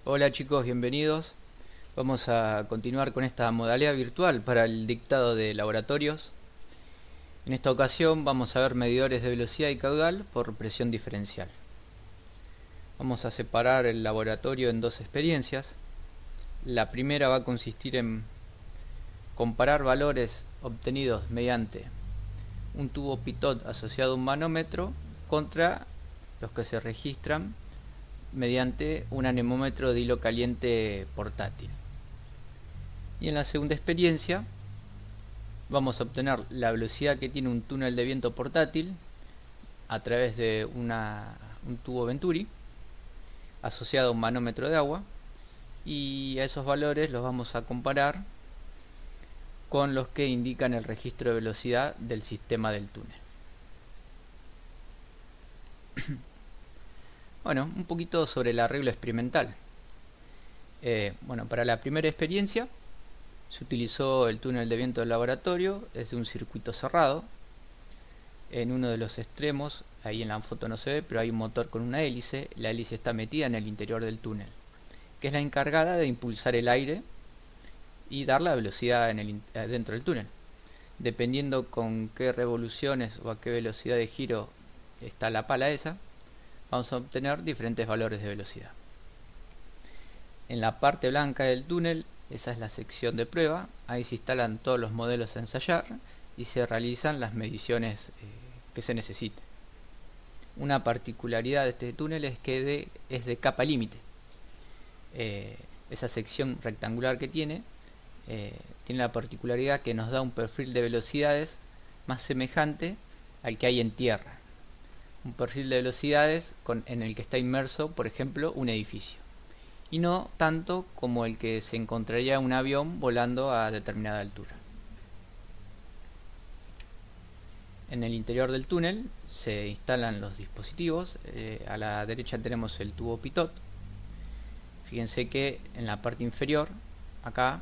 Hola chicos, bienvenidos. Vamos a continuar con esta modalidad virtual para el dictado de laboratorios. En esta ocasión vamos a ver medidores de velocidad y caudal por presión diferencial. Vamos a separar el laboratorio en dos experiencias. La primera va a consistir en comparar valores obtenidos mediante un tubo pitot asociado a un manómetro contra los que se registran mediante un anemómetro de hilo caliente portátil. Y en la segunda experiencia vamos a obtener la velocidad que tiene un túnel de viento portátil a través de un tubo Venturi asociado a un manómetro de agua, y a esos valores los vamos a comparar con los que indican el registro de velocidad del sistema del túnel. Bueno, un poquito sobre el arreglo experimental. Para la primera experiencia se utilizó el túnel de viento del laboratorio, es de un circuito cerrado. En uno de los extremos, ahí en la foto no se ve, pero hay un motor con una hélice. La hélice está metida en el interior del túnel, que es la encargada de impulsar el aire y dar la velocidad dentro del túnel. Dependiendo con qué revoluciones o a qué velocidad de giro está la pala esa, vamos a obtener diferentes valores de velocidad. En la parte blanca del túnel, esa es la sección de prueba. Ahí se instalan todos los modelos a ensayar y se realizan las mediciones que se necesiten. Una particularidad de este túnel es que es de capa límite. Esa sección rectangular que tiene la particularidad que nos da un perfil de velocidades más semejante al que hay en tierra. Un perfil de velocidades en el que está inmerso, por ejemplo, un edificio, y no tanto como el que se encontraría un avión volando a determinada altura. En el interior del túnel se instalan los dispositivos. A la derecha tenemos el tubo pitot. Fíjense que en la parte inferior, acá,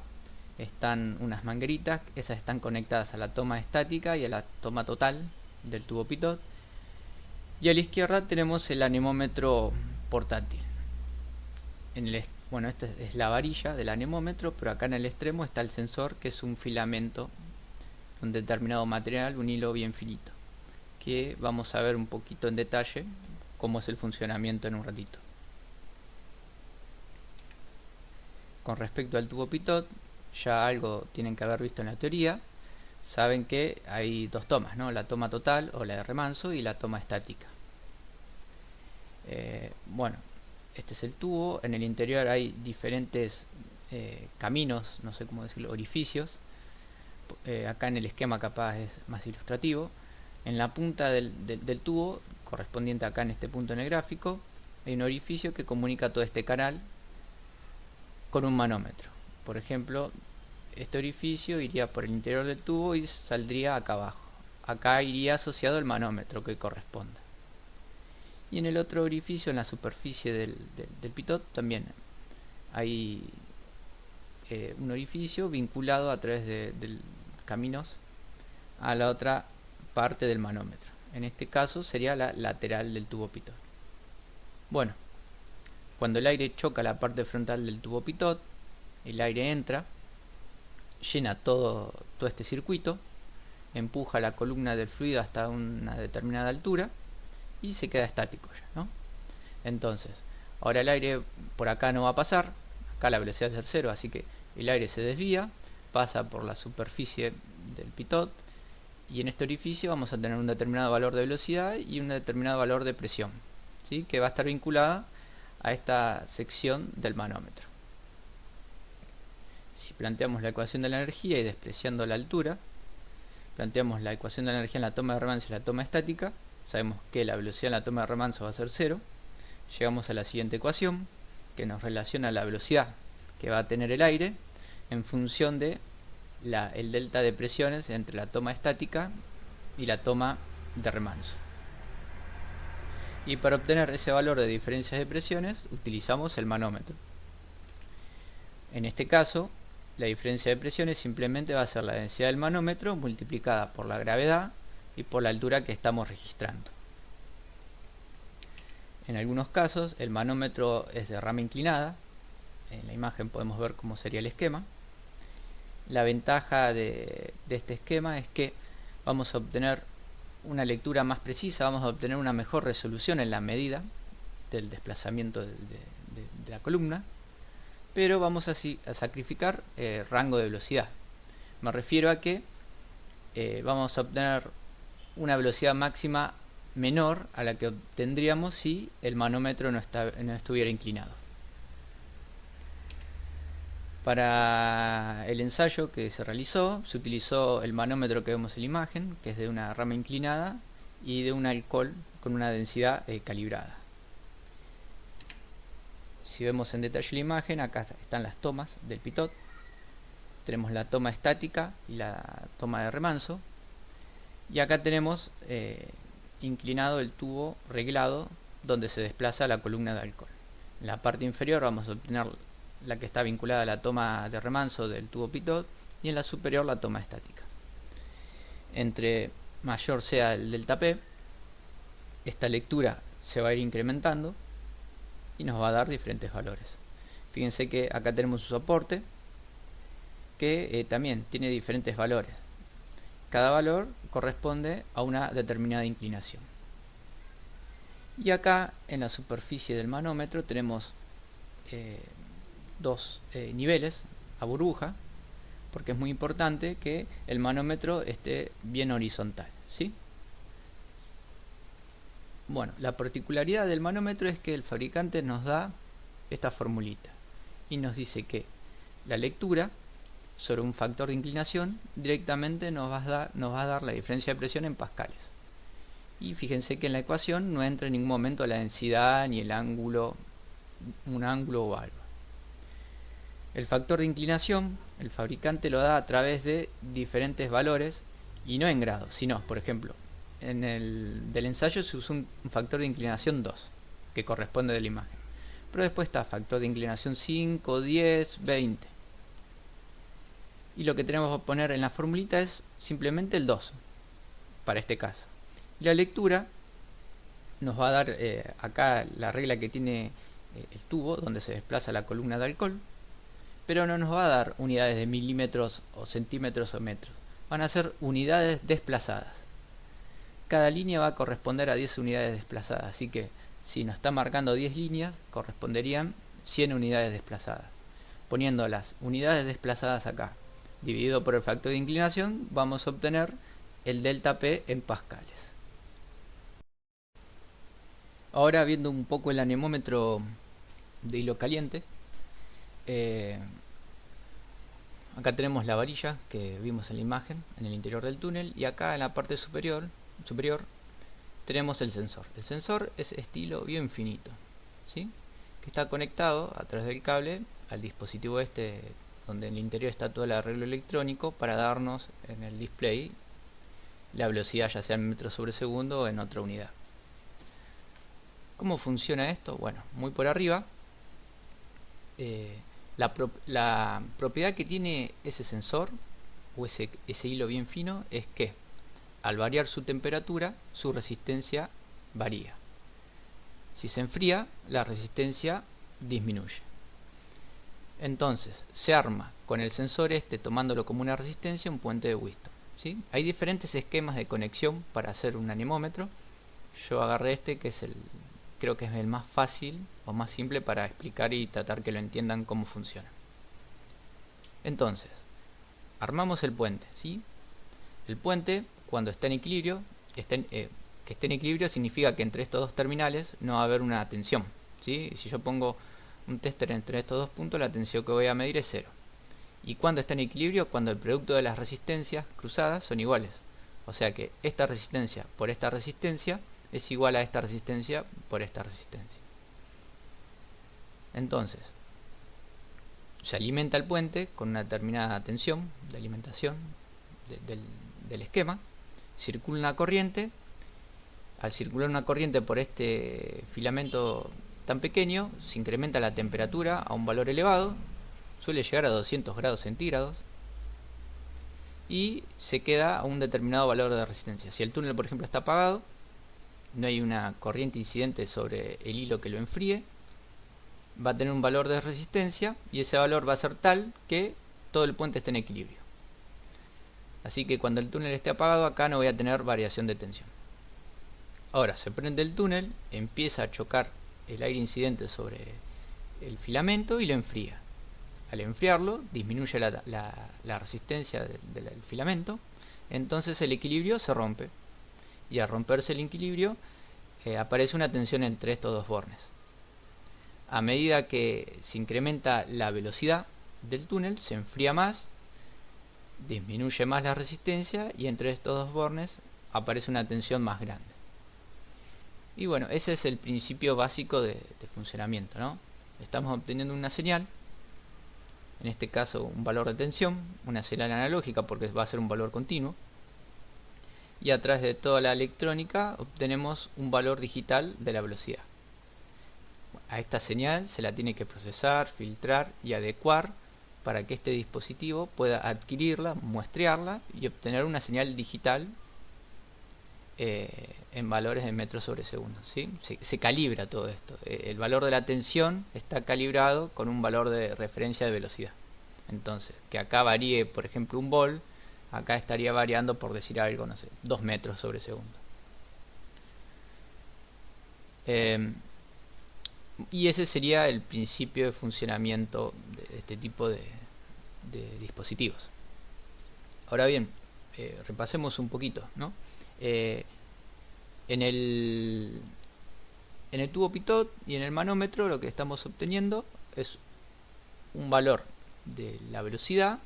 están unas mangueritas. Esas están conectadas a la toma estática y a la toma total del tubo pitot. Y a la izquierda tenemos el anemómetro portátil. Esta es la varilla del anemómetro, pero acá en el extremo está el sensor, que es un filamento, un determinado material, un hilo bien finito, que vamos a ver un poquito en detalle cómo es el funcionamiento en un ratito. Con respecto al tubo pitot, ya algo tienen que haber visto en la teoría. Saben que hay dos tomas, ¿no? La toma total o la de remanso y la toma estática. Este es el tubo. En el interior hay diferentes caminos, no sé cómo decirlo, orificios. Acá en el esquema capaz es más ilustrativo. En la punta del tubo, correspondiente acá en este punto en el gráfico, hay un orificio que comunica todo este canal con un manómetro. Por ejemplo, este orificio iría por el interior del tubo y saldría acá abajo. Acá iría asociado el manómetro que corresponda. Y en el otro orificio, en la superficie del pitot, también hay un orificio vinculado a través de caminos a la otra parte del manómetro. En este caso sería la lateral del tubo pitot. Bueno, cuando el aire choca la parte frontal del tubo pitot, el aire entra, llena todo este circuito, empuja la columna del fluido hasta una determinada altura y se queda estático ya, ¿no? Entonces, ahora el aire por acá no va a pasar. Acá la velocidad es 0, así que el aire se desvía, pasa por la superficie del pitot, y en este orificio vamos a tener un determinado valor de velocidad y un determinado valor de presión, ¿sí? Que va a estar vinculada a esta sección del manómetro. Si planteamos la ecuación de la energía y despreciando la altura, planteamos la ecuación de la energía en la toma de remanso y la toma estática, sabemos que la velocidad en la toma de remanso va a ser 0. Llegamos a la siguiente ecuación, que nos relaciona la velocidad que va a tener el aire en función de el delta de presiones entre la toma estática y la toma de remanso. Y para obtener ese valor de diferencias de presiones utilizamos el manómetro. En este caso, la diferencia de presiones simplemente va a ser la densidad del manómetro multiplicada por la gravedad y por la altura que estamos registrando. En algunos casos el manómetro es de rama inclinada, en la imagen podemos ver cómo sería el esquema. La ventaja de este esquema es que vamos a obtener una lectura más precisa, vamos a obtener una mejor resolución en la medida del desplazamiento de la columna, pero vamos a sacrificar rango de velocidad. Me refiero a que vamos a obtener una velocidad máxima menor a la que obtendríamos si el manómetro no estuviera inclinado. Para el ensayo que se realizó, se utilizó el manómetro que vemos en la imagen, que es de una rama inclinada y de un alcohol con una densidad calibrada. Si vemos en detalle la imagen, acá están las tomas del pitot. Tenemos la toma estática y la toma de remanso. Y acá tenemos inclinado el tubo reglado donde se desplaza la columna de alcohol. En la parte inferior vamos a obtener la que está vinculada a la toma de remanso del tubo pitot y en la superior la toma estática. Entre mayor sea el delta P, esta lectura se va a ir incrementando y nos va a dar diferentes valores. Fíjense que acá tenemos un soporte que también tiene diferentes valores. Cada valor corresponde a una determinada inclinación. Y acá en la superficie del manómetro tenemos dos niveles a burbuja, porque es muy importante que el manómetro esté bien horizontal, ¿sí? Bueno, la particularidad del manómetro es que el fabricante nos da esta formulita y nos dice que la lectura sobre un factor de inclinación directamente nos va a dar la diferencia de presión en pascales. Y fíjense que en la ecuación no entra en ningún momento la densidad ni el ángulo, un ángulo o algo. El factor de inclinación el fabricante lo da a través de diferentes valores y no en grados, sino, por ejemplo, en el del ensayo se usó un factor de inclinación 2, que corresponde de la imagen. Pero después está factor de inclinación 5, 10, 20. Y lo que tenemos que poner en la formulita es simplemente el 2, para este caso. Y la lectura nos va a dar acá la regla que tiene el tubo, donde se desplaza la columna de alcohol, pero no nos va a dar unidades de milímetros o centímetros o metros. Van a ser unidades desplazadas. Cada línea va a corresponder a 10 unidades desplazadas, así que si nos está marcando 10 líneas, corresponderían 100 unidades desplazadas. Poniendo las unidades desplazadas acá, dividido por el factor de inclinación, vamos a obtener el delta P en pascales. Ahora, viendo un poco el anemómetro de hilo caliente, acá tenemos la varilla que vimos en la imagen en el interior del túnel, y acá en la parte superior tenemos el sensor. El sensor es estilo bien finito, ¿sí? Que está conectado a través del cable al dispositivo este, donde en el interior está todo el arreglo electrónico para darnos en el display la velocidad, ya sea en metros sobre segundo o en otra unidad. ¿Cómo funciona esto? Bueno, muy por arriba, la propiedad que tiene ese sensor o ese hilo bien fino es que al variar su temperatura, su resistencia varía. Si se enfría, la resistencia disminuye. Entonces, se arma con el sensor este, tomándolo como una resistencia, un puente de Whiston, ¿sí? Hay diferentes esquemas de conexión para hacer un anemómetro. Yo agarré este, que es creo que es el más fácil o más simple para explicar y tratar que lo entiendan cómo funciona. Entonces, armamos el puente, ¿sí? El puente, cuando está en equilibrio, que esté en equilibrio significa que entre estos dos terminales no va a haber una tensión, ¿sí? Si yo pongo un tester entre estos dos puntos, la tensión que voy a medir es 0. Y cuando está en equilibrio, cuando el producto de las resistencias cruzadas son iguales. O sea que esta resistencia por esta resistencia es igual a esta resistencia por esta resistencia. Entonces, se alimenta el puente con una determinada tensión de alimentación del esquema, circula una corriente. Al circular una corriente por este filamento tan pequeño, se incrementa la temperatura a un valor elevado, suele llegar a 200 grados centígrados, y se queda a un determinado valor de resistencia. Si el túnel, por ejemplo, está apagado, no hay una corriente incidente sobre el hilo que lo enfríe, va a tener un valor de resistencia y ese valor va a ser tal que todo el puente esté en equilibrio. Así que cuando el túnel esté apagado, acá no voy a tener variación de tensión. Ahora se prende el túnel, empieza a chocar el aire incidente sobre el filamento y lo enfría. Al enfriarlo disminuye la resistencia del filamento, entonces el equilibrio se rompe, y al romperse el equilibrio aparece una tensión entre estos dos bornes. A medida que se incrementa la velocidad del túnel, se enfría más, disminuye más la resistencia y entre estos dos bornes aparece una tensión más grande. Y bueno, ese es el principio básico de funcionamiento, ¿no? Estamos obteniendo una señal, en este caso un valor de tensión, una señal analógica porque va a ser un valor continuo, y a través de toda la electrónica obtenemos un valor digital de la velocidad. A esta señal se la tiene que procesar, filtrar y adecuar para que este dispositivo pueda adquirirla, muestrearla y obtener una señal digital en valores de metros sobre segundo, ¿sí? Se calibra todo esto. El valor de la tensión está calibrado con un valor de referencia de velocidad. Entonces, que acá varíe, por ejemplo, un volt, acá estaría variando, por decir algo, no sé, 2 metros sobre segundo. Y ese sería el principio de funcionamiento de este tipo de dispositivos. Ahora bien, repasemos un poquito, ¿no? En el tubo pitot y en el manómetro lo que estamos obteniendo es un valor de la velocidad,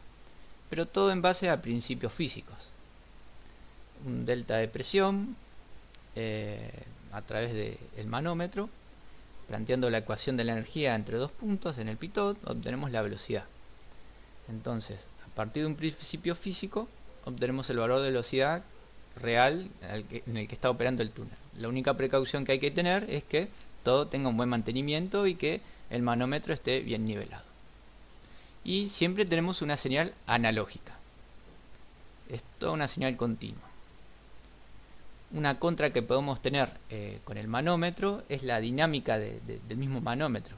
pero todo en base a principios físicos. Un delta de presión a través del manómetro, planteando la ecuación de la energía entre dos puntos en el pitot, obtenemos la velocidad. Entonces, a partir de un principio físico, obtenemos el valor de velocidad real en el que está operando el túnel. La única precaución que hay que tener es que todo tenga un buen mantenimiento y que el manómetro esté bien nivelado. Y siempre tenemos una señal analógica. Es toda una señal continua. Una contra que podemos tener con el manómetro es la dinámica del mismo manómetro.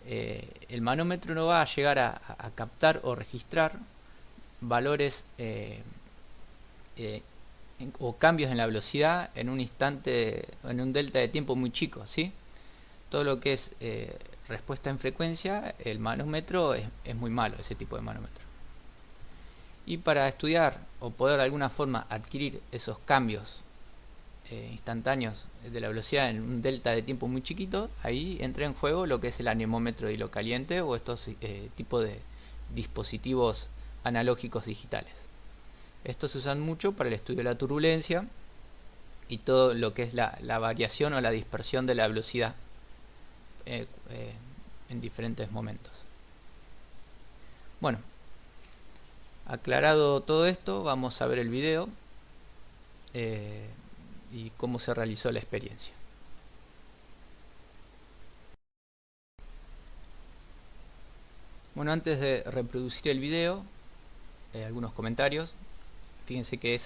El manómetro no va a llegar a captar o registrar valores o cambios en la velocidad en un instante, en un delta de tiempo muy chico, ¿sí? Todo lo que es respuesta en frecuencia, el manómetro es muy malo, ese tipo de manómetro. Y para estudiar o poder de alguna forma adquirir esos cambios instantáneos de la velocidad en un delta de tiempo muy chiquito, ahí entra en juego lo que es el anemómetro de hilo caliente o estos tipos de dispositivos analógicos digitales. Estos se usan mucho para el estudio de la turbulencia y todo lo que es la variación o la dispersión de la velocidad en diferentes momentos. Bueno, aclarado todo esto, vamos a ver el video y cómo se realizó la experiencia. Bueno, antes de reproducir el video, algunos comentarios. Fíjense que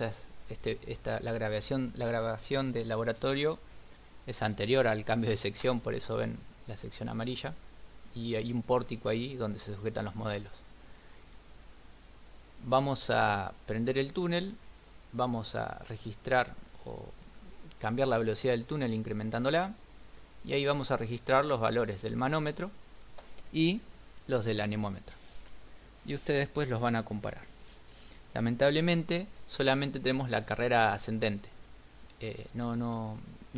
la grabación del laboratorio es anterior al cambio de sección, por eso ven la sección amarilla, y hay un pórtico ahí donde se sujetan los modelos. Vamos a prender el túnel, vamos a registrar o cambiar la velocidad del túnel incrementándola, y ahí vamos a registrar los valores del manómetro y los del anemómetro, y ustedes después los van a comparar. Lamentablemente solamente tenemos la carrera ascendente, no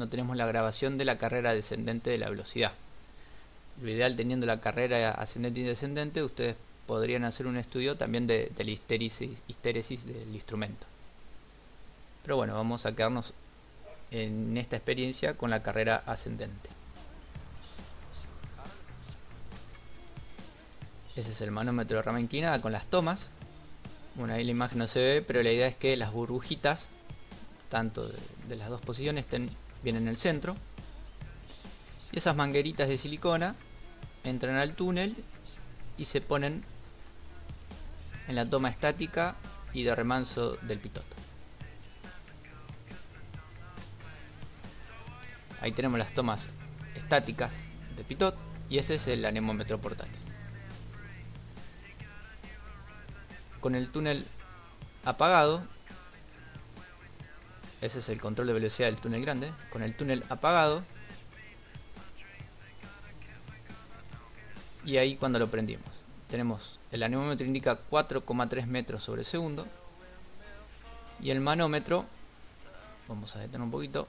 tenemos la grabación de la carrera descendente de la velocidad. Lo ideal, teniendo la carrera ascendente y descendente, ustedes podrían hacer un estudio también de la histéresis del instrumento. Pero bueno, vamos a quedarnos en esta experiencia con la carrera ascendente. Ese es el manómetro de rama inclinada con las tomas. Bueno, ahí la imagen no se ve, pero la idea es que las burbujitas, tanto de las dos posiciones, vienen en el centro. Y esas mangueritas de silicona entran al túnel y se ponen en la toma estática y de remanso del pitot. Ahí tenemos las tomas estáticas del pitot Y ese es el anemómetro portátil. Con el túnel apagado, ese es el control de velocidad del túnel grande. Con el túnel apagado, y ahí cuando lo prendimos, tenemos el anemómetro indica 4,3 metros sobre segundo, y el manómetro, vamos a detener un poquito,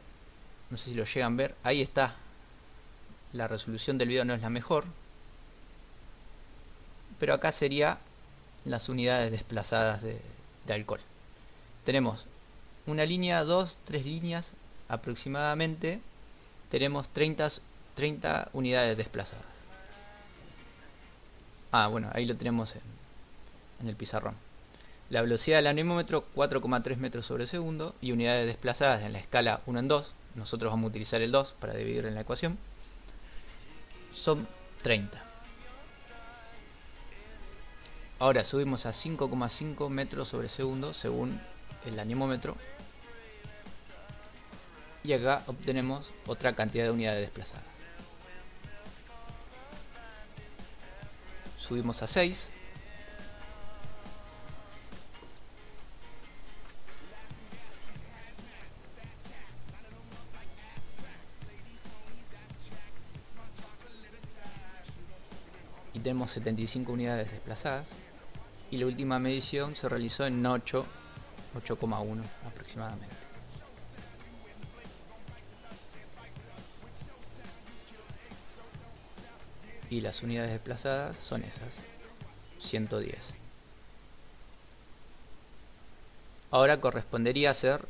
no sé si lo llegan a ver, ahí está. La resolución del video no es la mejor, pero acá sería las unidades desplazadas de alcohol. Tenemos una línea, dos, tres líneas aproximadamente, tenemos 30 unidades desplazadas. Bueno, ahí lo tenemos en el pizarrón. La velocidad del anemómetro 4,3 metros sobre segundo, y unidades desplazadas en la escala 1 en 2, nosotros vamos a utilizar el 2 para dividir en la ecuación, son 30. Ahora subimos a 5,5 metros sobre segundo según el anemómetro, y acá obtenemos otra cantidad de unidades desplazadas. Subimos a 6. Y tenemos 75 unidades desplazadas. Y la última medición se realizó en 8,1 aproximadamente. Y las unidades desplazadas son esas, 110. Ahora correspondería hacer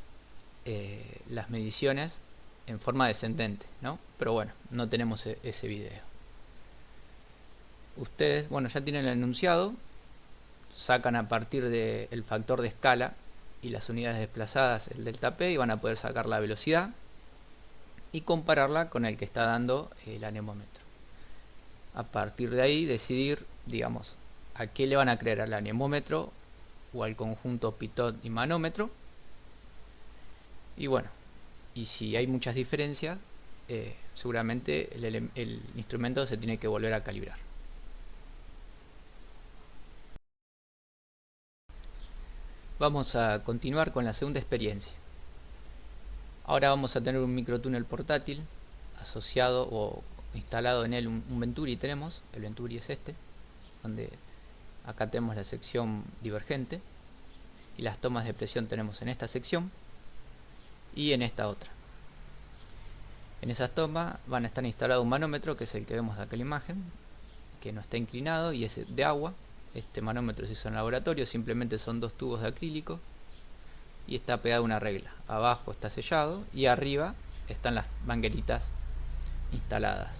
las mediciones en forma descendente, ¿no? Pero bueno, no tenemos ese video. Ustedes, bueno, ya tienen el enunciado, sacan a partir del factor de escala y las unidades desplazadas, el delta P, y van a poder sacar la velocidad y compararla con el que está dando el anemómetro. A partir de ahí decidir, digamos, a qué le van a creer, al anemómetro o al conjunto pitot y manómetro. Y bueno, y si hay muchas diferencias, seguramente el instrumento se tiene que volver a calibrar. Vamos a continuar con la segunda experiencia. Ahora vamos a tener un microtúnel portátil asociado o instalado en él un Venturi. Tenemos, el Venturi es este, donde acá tenemos la sección divergente, y las tomas de presión tenemos en esta sección y en esta otra. En esas tomas van a estar instalado un manómetro, que es el que vemos acá en la imagen, que no está inclinado y es de agua. Este manómetro se hizo en laboratorio, simplemente son dos tubos de acrílico y está pegada una regla. Abajo está sellado y arriba están las mangueritas instaladas.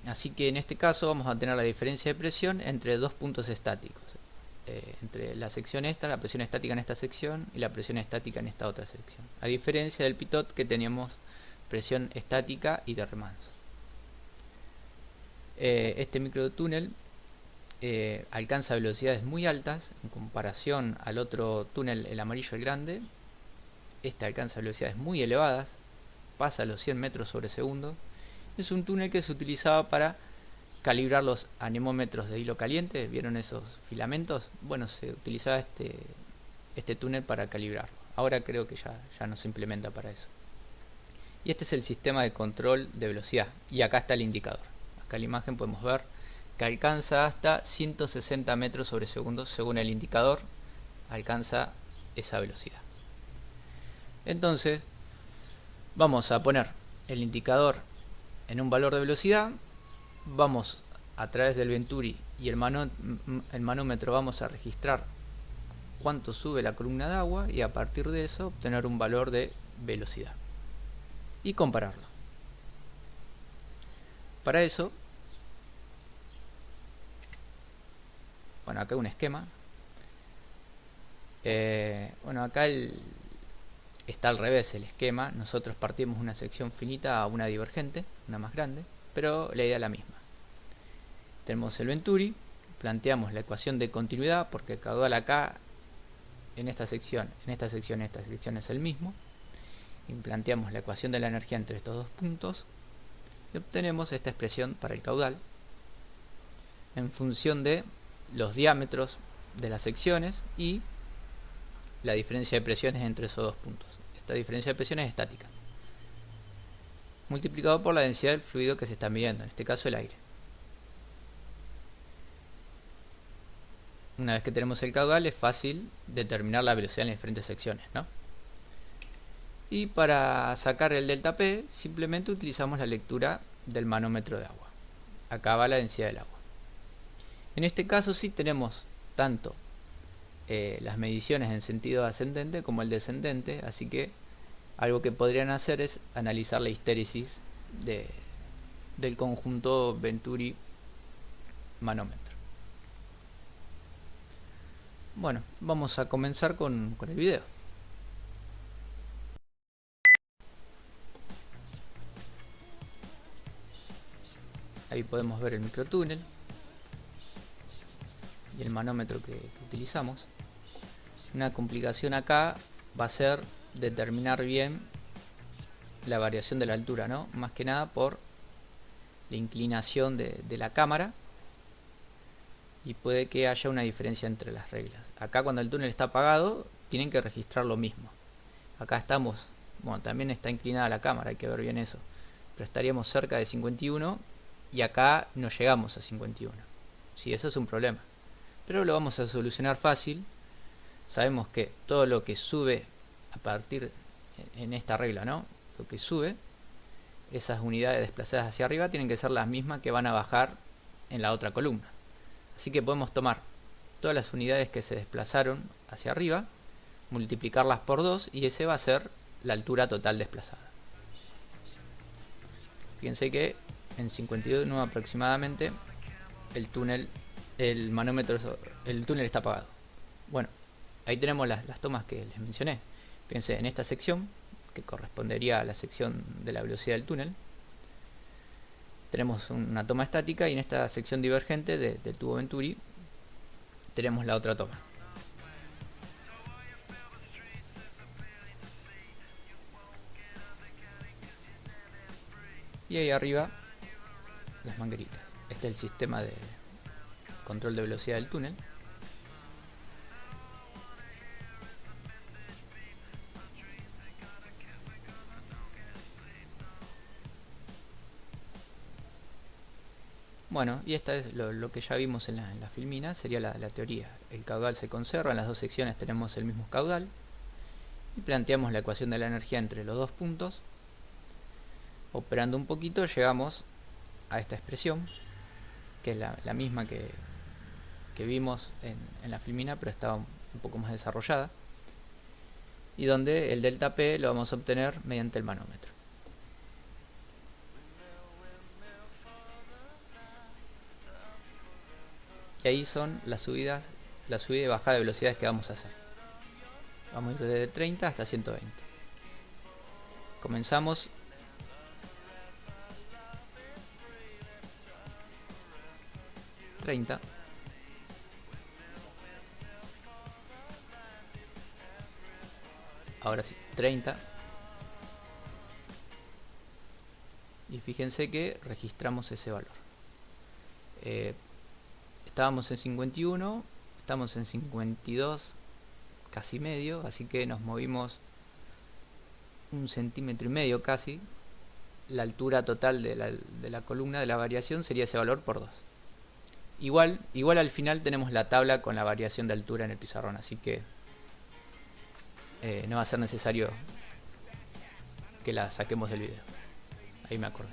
Así que en este caso vamos a tener la diferencia de presión entre dos puntos estáticos, entre la sección esta, la presión estática en esta sección y la presión estática en esta otra sección, a diferencia del pitot, que teníamos presión estática y de remanso. Este microtúnel alcanza velocidades muy altas en comparación al otro túnel, el amarillo, el grande. Este alcanza velocidades muy elevadas, pasa a los 100 metros sobre segundo. Es un túnel que se utilizaba para calibrar los anemómetros de hilo caliente. ¿Vieron esos filamentos? Bueno, se utilizaba este túnel para calibrarlo. Ahora creo que ya no se implementa para eso. Y este es el sistema de control de velocidad. Y acá está el indicador. Acá en la imagen podemos ver que alcanza hasta 160 metros sobre segundo. Según el indicador, alcanza esa velocidad. Entonces, vamos a poner el indicador en un valor de velocidad. Vamos a través del Venturi y el manómetro vamos a registrar cuánto sube la columna de agua, y a partir de eso obtener un valor de velocidad y compararlo. Para eso, bueno, acá hay un esquema. Bueno, acá está al revés el esquema. Nosotros partimos una sección finita a una divergente, una más grande, pero la idea es la misma. Tenemos el Venturi, planteamos la ecuación de continuidad, porque el caudal acá en esta sección, en esta sección, en esta sección es el mismo, y planteamos la ecuación de la energía entre estos dos puntos, y obtenemos esta expresión para el caudal en función de los diámetros de las secciones y la diferencia de presiones entre esos dos puntos. Esta diferencia de presiones es estática, multiplicado por la densidad del fluido que se está midiendo, en este caso el aire. Una vez que tenemos el caudal es fácil determinar la velocidad en las diferentes secciones, ¿no? Y para sacar el delta P simplemente utilizamos la lectura del manómetro de agua. Acá va la densidad del agua. En este caso sí tenemos tanto las mediciones en sentido ascendente como el descendente, así que algo que podrían hacer es analizar la histéresis del conjunto Venturi-manómetro. Bueno, vamos a comenzar con el video. Ahí podemos ver el microtúnel y el manómetro que utilizamos. Una complicación acá va a ser determinar bien la variación de la altura, ¿no? Más que nada por la inclinación de la cámara, y puede que haya una diferencia entre las reglas. Acá cuando el túnel está apagado tienen que registrar lo mismo. Acá estamos, bueno, también está inclinada la cámara, hay que ver bien eso, pero estaríamos cerca de 51 y acá no llegamos a 51. Sí, eso es un problema, pero lo vamos a solucionar fácil. Sabemos que todo lo que sube a partir en esta regla, ¿no? Lo que sube, esas unidades desplazadas hacia arriba tienen que ser las mismas que van a bajar en la otra columna. Así que podemos tomar todas las unidades que se desplazaron hacia arriba, multiplicarlas por 2 y ese va a ser la altura total desplazada. Fíjense que en 51 aproximadamente el túnel está apagado. Bueno, ahí tenemos las tomas que les mencioné. Fíjense, en esta sección, que correspondería a la sección de la velocidad del túnel, tenemos una toma estática, y en esta sección divergente del tubo Venturi tenemos la otra toma. Y ahí arriba las mangueritas. Este es el sistema de control de velocidad del túnel. Bueno, y esta es lo que ya vimos en la filmina, sería la teoría. El caudal se conserva, en las dos secciones tenemos el mismo caudal, y planteamos la ecuación de la energía entre los dos puntos. Operando un poquito llegamos a esta expresión, que es la misma que vimos en la filmina, pero está un poco más desarrollada, y donde el delta P lo vamos a obtener mediante el manómetro. Y ahí son la subida y bajada de velocidades que vamos a hacer. Vamos a ir desde 30 hasta 120. Comenzamos .30. Ahora sí, 30. Y fíjense que registramos ese valor. Estábamos en 51, estamos en 52, casi medio, así que nos movimos 1,5 centímetros casi. La altura total de la columna de la variación sería ese valor por 2. Igual al final tenemos la tabla con la variación de altura en el pizarrón, así que no va a ser necesario que la saquemos del video. Ahí me acordé.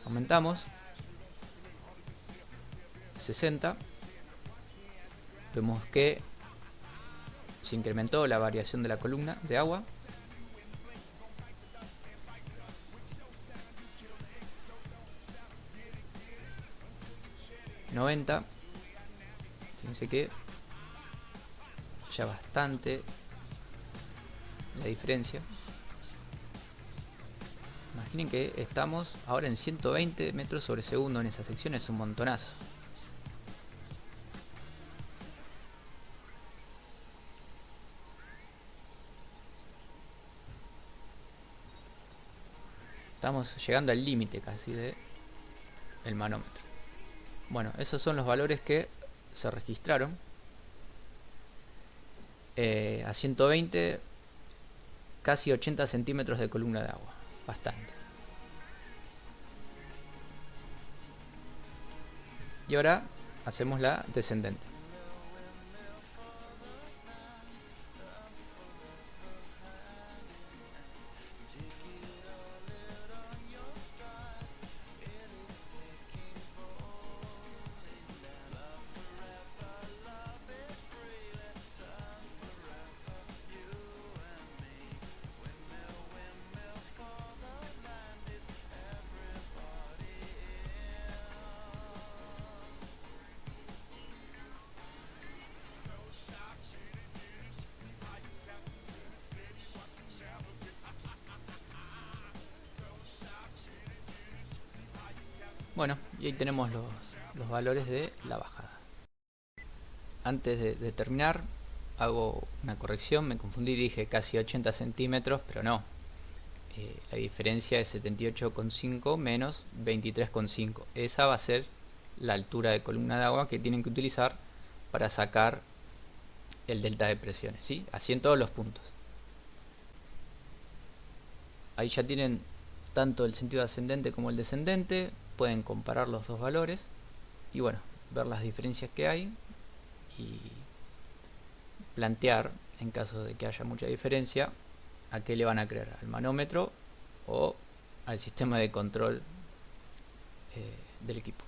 Aumentamos 60. Vemos que se incrementó la variación de la columna de agua. ...90... Fíjense que ya bastante la diferencia. Imaginen que estamos ahora en 120 metros sobre segundo en esa sección, es un montonazo. Estamos llegando al límite casi de el manómetro. Bueno, esos son los valores que se registraron. A 120, casi 80 centímetros de columna de agua. Bastante. Y ahora hacemos la descendente. Bueno, y ahí tenemos los valores de la bajada. Antes de terminar, hago una corrección, me confundí, dije casi 80 centímetros, pero no. La diferencia es 78,5 menos 23,5. Esa va a ser la altura de columna de agua que tienen que utilizar para sacar el delta de presiones, ¿sí? Así en todos los puntos. Ahí ya tienen tanto el sentido ascendente como el descendente, pueden comparar los dos valores y bueno, ver las diferencias que hay y plantear, en caso de que haya mucha diferencia, a qué le van a creer, al manómetro o al sistema de control del equipo.